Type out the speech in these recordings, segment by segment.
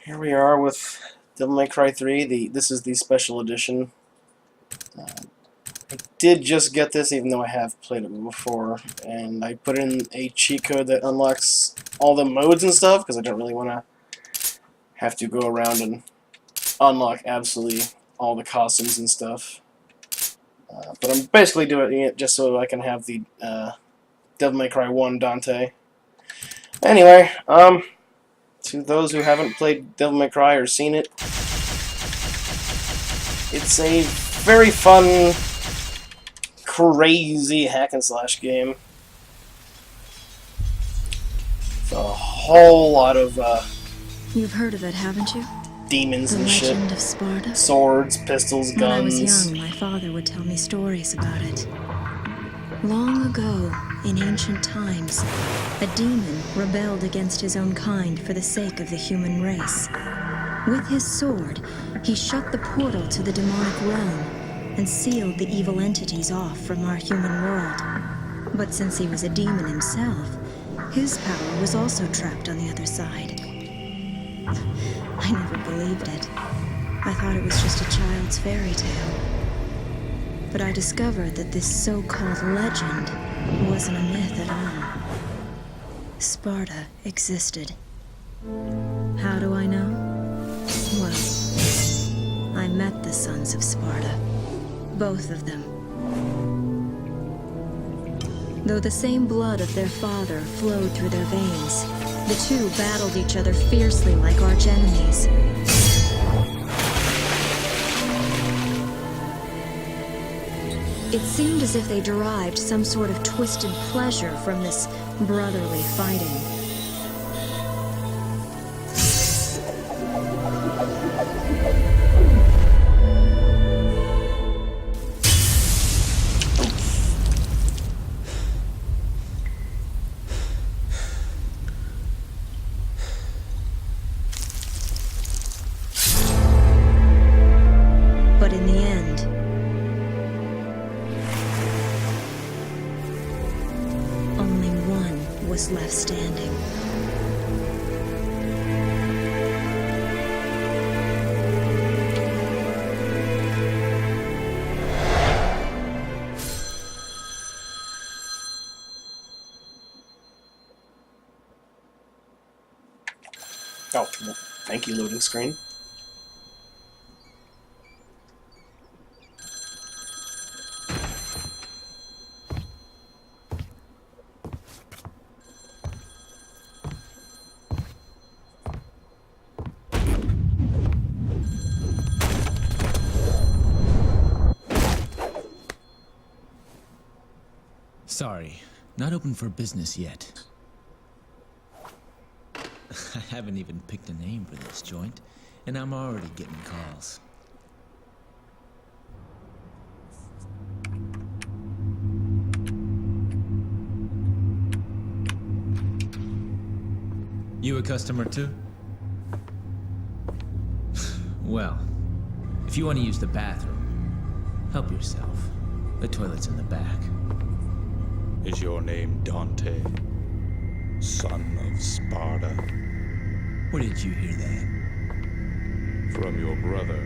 Here we are with Devil May Cry 3. This is the special edition. I did just get this, even though I have played it before, and I put in a cheat code that unlocks all the modes and stuff, because I don't really want to have to go around and unlock absolutely all the costumes and stuff. But I'm basically doing it just so I can have the Devil May Cry 1 Dante. Anyway, to those who haven't played Devil May Cry or seen it, it's a very fun, crazy hack-and-slash game. With a whole lot of, You've heard of it, haven't you? demons The and shit. Legend of Sparda? Swords, pistols, guns. When I was young, my father would tell me stories about it. Long ago, in ancient times, a demon rebelled against his own kind for the sake of the human race. With his sword, he shut the portal to the demonic realm and sealed the evil entities off from our human world. But since he was a demon himself, his power was also trapped on the other side. I never believed it. I thought it was just a child's fairy tale. But I discovered that this so-called legend wasn't a myth at all. Sparda existed. How do I know? Well, I met the sons of Sparda. Both of them. Though the same blood of their father flowed through their veins, the two battled each other fiercely like arch-enemies. It seemed as if they derived some sort of twisted pleasure from this brotherly fighting. But in the end, only one was left standing. Oh, well, thank you, loading screen. Sorry, not open for business yet. I haven't even picked a name for this joint, and I'm already getting calls. You a customer too? Well, if you want to use the bathroom, help yourself. The toilet's in the back. Is your name Dante, son of Sparda? Where did you hear that? From your brother.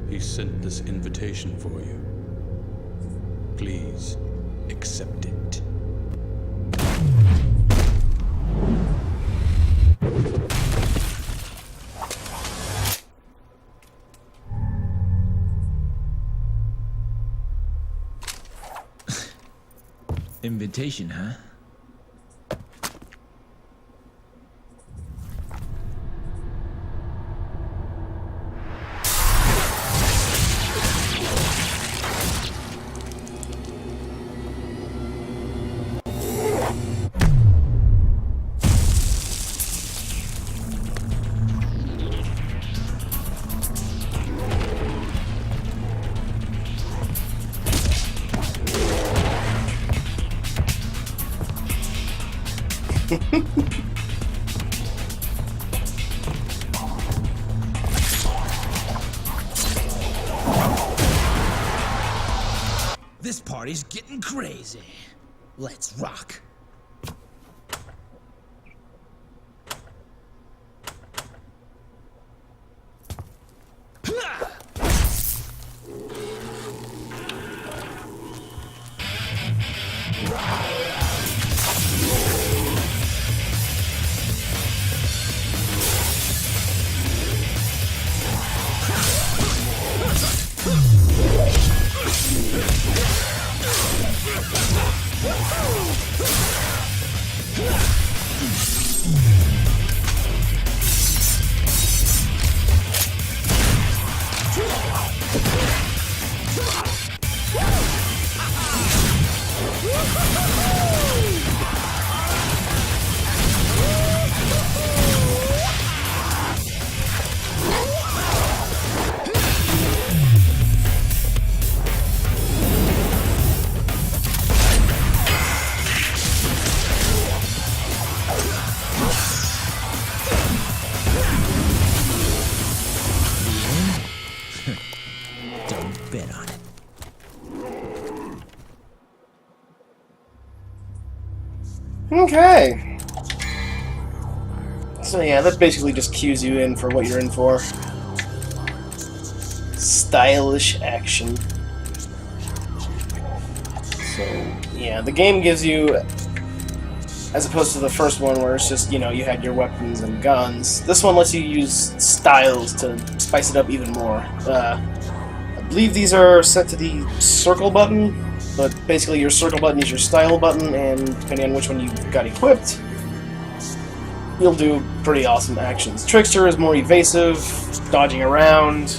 He sent this invitation for you. Please, accept it. Invitation, huh? This party's getting crazy. Let's rock. Don't bet on it. Okay. So yeah, that basically just cues you in for what you're in for. Stylish action. So yeah, the game gives you, as opposed to the first one where it's just, you know, you had your weapons and guns, this one lets you use styles to spice it up even more. I believe these are set to the circle button, but basically your circle button is your style button, and depending on which one you've got equipped, you'll do pretty awesome actions. Trickster is more evasive, dodging around.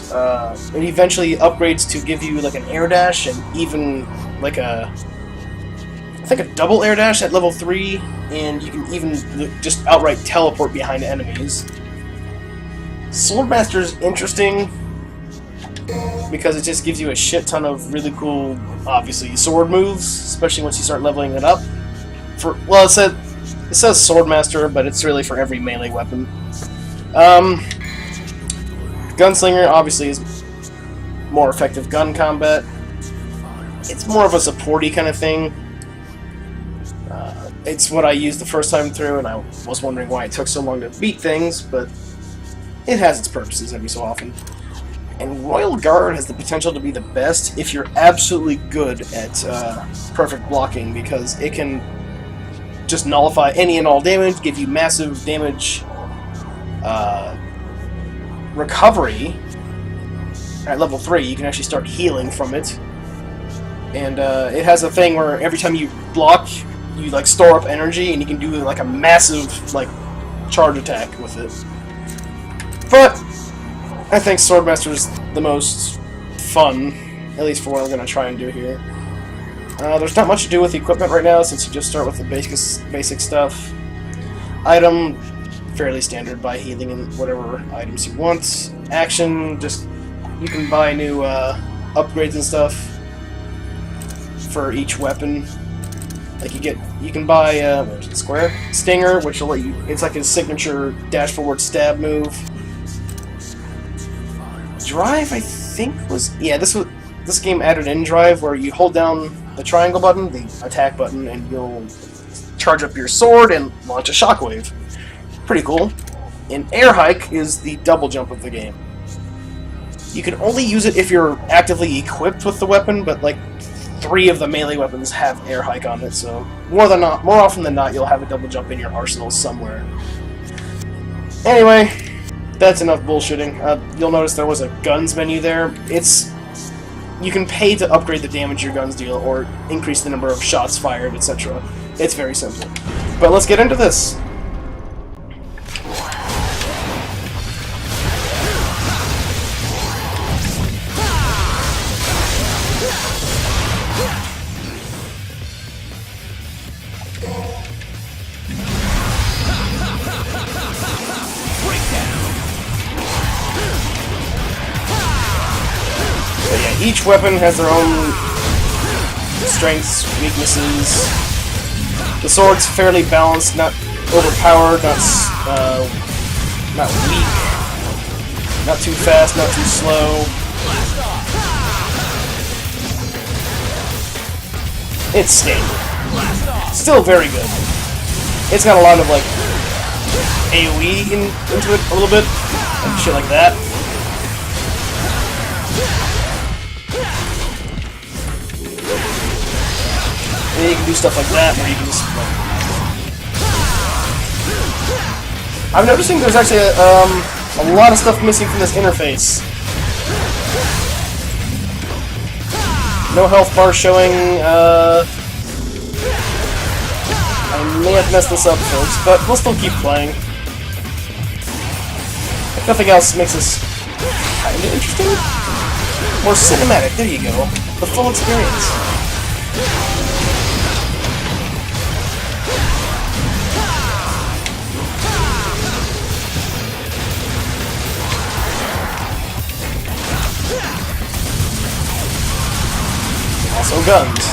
It eventually upgrades to give you like an air dash and even like a, I think a double air dash at level 3, and you can even just outright teleport behind enemies. Swordmaster's interesting because it just gives you a shit ton of really cool, obviously, sword moves, especially once you start leveling it up. Well, it says Swordmaster, but it's really for every melee weapon. Gunslinger obviously is more effective gun combat. It's more of a supporty kind of thing. It's what I used the first time through, and I was wondering why it took so long to beat things, but it has its purposes every so often. And Royal Guard has the potential to be the best if you're absolutely good at perfect blocking, because it can just nullify any and all damage, give you massive damage recovery. At level 3, you can actually start healing from it. And it has a thing where every time you block, you like store up energy, and you can do like a massive like charge attack with it. But I think Swordmaster is the most fun, at least for what I'm going to try and do here. There's not much to do with equipment right now, since you just start with the basic stuff. Item, fairly standard, buy healing and whatever items you want. Action, just you can buy new upgrades and stuff for each weapon. Like you can buy what is it, square Stinger, which will let you. It's like a signature dash forward stab move. Drive, I think was this game added in drive where you hold down the triangle button, the attack button, and you'll charge up your sword and launch a shockwave. Pretty cool. And air hike is the double jump of the game. You can only use it if you're actively equipped with the weapon, but like 3 of the melee weapons have air hike on it, so more often than not, you'll have a double jump in your arsenal somewhere. Anyway, that's enough bullshitting. You'll notice there was a guns menu there. You can pay to upgrade the damage your guns deal, or increase the number of shots fired, etc. It's very simple. But let's get into this. Each weapon has their own strengths, weaknesses. The sword's fairly balanced, not overpowered, not weak, not too fast, not too slow. It's standard. Still very good. It's got a lot of, like, AoE into it a little bit, and shit like that. And you can do stuff like that, where you can just, like... I'm noticing there's actually a lot of stuff missing from this interface. No health bar showing, I may have messed this up, folks, but we'll still keep playing. If nothing else makes this kinda interesting. More cinematic, there you go. The full experience. Also guns.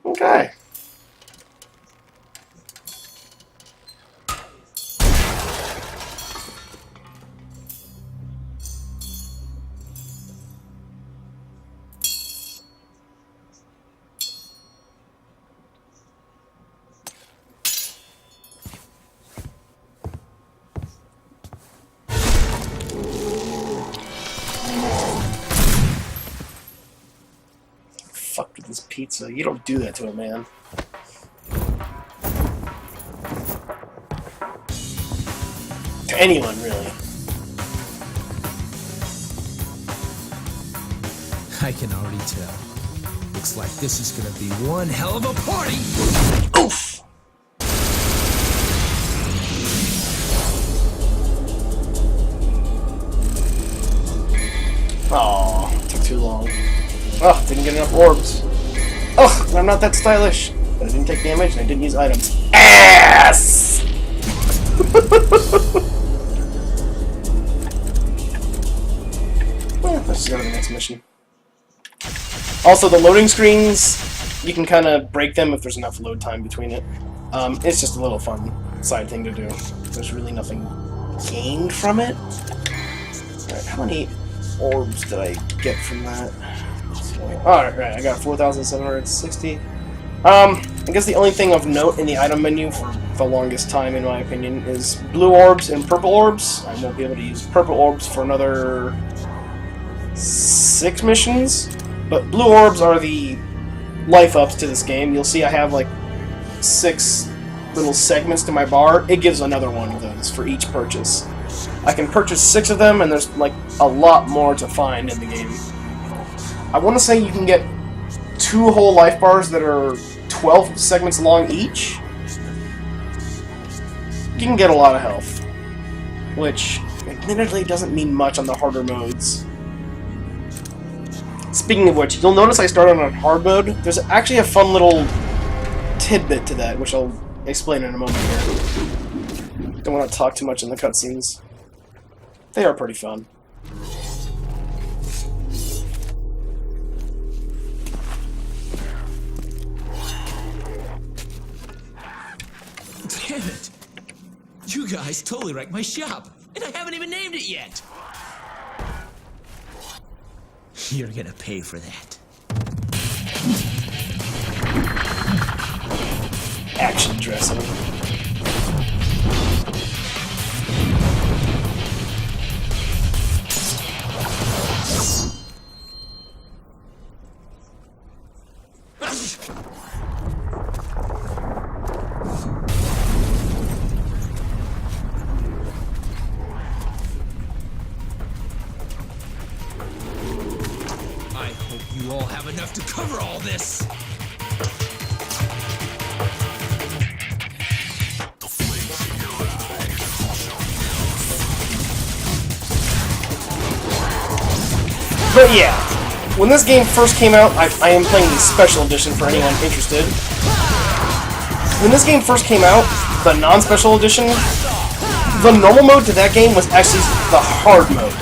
Okay. Fucked with this pizza. You don't do that to a man. To anyone, really. I can already tell. Looks like this is gonna be one hell of a party! Oof! Aw, took too long. Oh, didn't get enough orbs. Oh, I'm not that stylish. But I didn't take damage and I didn't use items. Ass! Let's just go to the next mission. Also, the loading screens, you can kind of break them if there's enough load time between it. It's just a little fun side thing to do. There's really nothing gained from it. Alright, how many orbs did I get from that? Alright, right, I got 4,760. I guess the only thing of note in the item menu for the longest time, in my opinion, is blue orbs and purple orbs. I won't be able to use purple orbs for another 6 missions, but blue orbs are the life ups to this game. You'll see I have like 6 little segments to my bar. It gives another one of those for each purchase. I can purchase 6 of them, and there's like a lot more to find in the game. I want to say you can get 2 whole life bars that are 12 segments long each. You can get a lot of health, which admittedly doesn't mean much on the harder modes. Speaking of which, you'll notice I started on hard mode. There's actually a fun little tidbit to that, which I'll explain in a moment here. Don't want to talk too much in the cutscenes. They are pretty fun. Damn it! You guys totally wrecked my shop, and I haven't even named it yet! You're gonna pay for that. Action dressing. I hope you all have enough to cover all this! But yeah, when this game first came out, I am playing the Special Edition for anyone interested. When this game first came out, the non-Special Edition, the normal mode to that game was actually the hard mode.